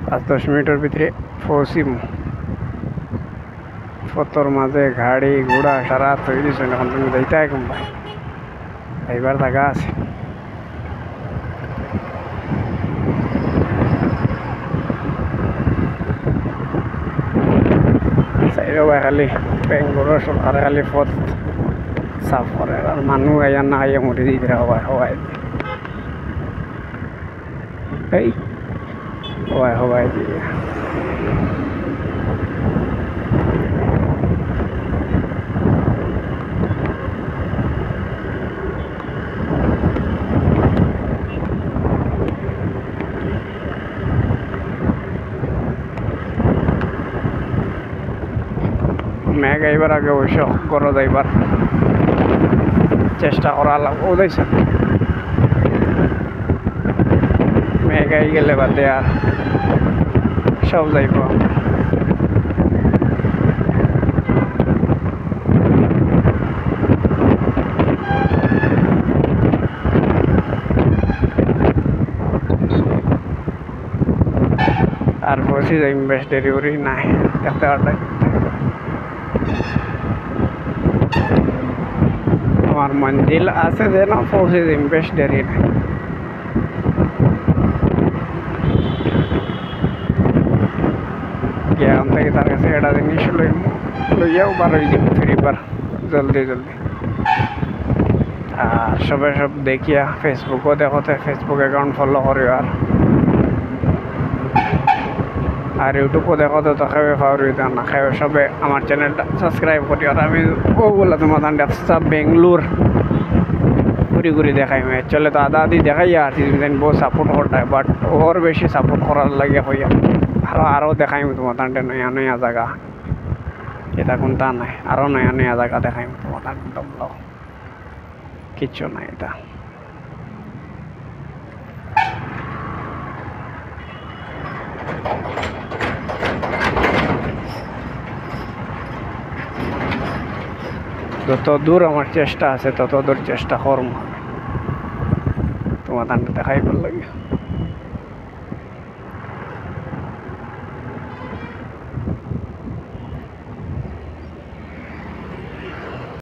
5-10 মিনিটের ভিতরে পৌঁছিম। ফতর মাঝে গাড়ি ঘোড়া সারা তৈরি দিয়েছেন, এখন তুমি যাইতে কম ভাই, এইবার জায়গা আছে। চাইরো ভাই খালি বেঙ্গলোর সরকারে খালি পথ সাফ করে, আর মানুষ আইয়া না আইয়া মরে দিতে হওয়ায় হওয়ায় এই হওয়ায় হওয়ায় দিয়ে মেঘ আইবার আগে অবশ্য গরজ আইবার চেষ্টা করা লাগবে। ওদাইছে মেঘ আই গেলে বাদে আর সব যাইব। আর পৌঁছে যাইম, বেশ দেরি করি নাই, দেখতে পারলাই আমার মঞ্জিল আছে যেন পৌঁছে যাইম, বেশ দেরি নাই। জ্ঞান থেকে তার কাছে একটা জিনিস লইয়াও বার হয়ে যাবে ফিরিবার জলদি জলদি। আর সবে সব দেখিয়া ফেসবুকও দেখতে, ফেসবুক অ্যাকাউন্ট ফলো করি, আর ইউটিউবও দেখতে তো খাবে ফাউরি না খাবে সবে আমার চ্যানেলটা সাবস্ক্রাইব করি। আর আমি ও বলে তোমার দেখছা বেঙ্গলোর ঘুরি ঘুরি দেখাই চলে তো আদা আদি দেখাই, আর তুমি বহু সাপোর্ট করতায়, বাট ওর বেশি সাপোর্ট করার লাগে হইয়া আরও দেখাইম তোমার তান্টে নয়া নয়া জায়গা, এটা কোনটা নাই, আরও নয়া নয়া জায়গা দেখাইম তোমার তান্টে, কিচ্ছু নাই এটা। যত দূর আমার চেষ্টা আছে তত দূর চেষ্টা করম তোমার তান্টে দেখাইবার লাগে।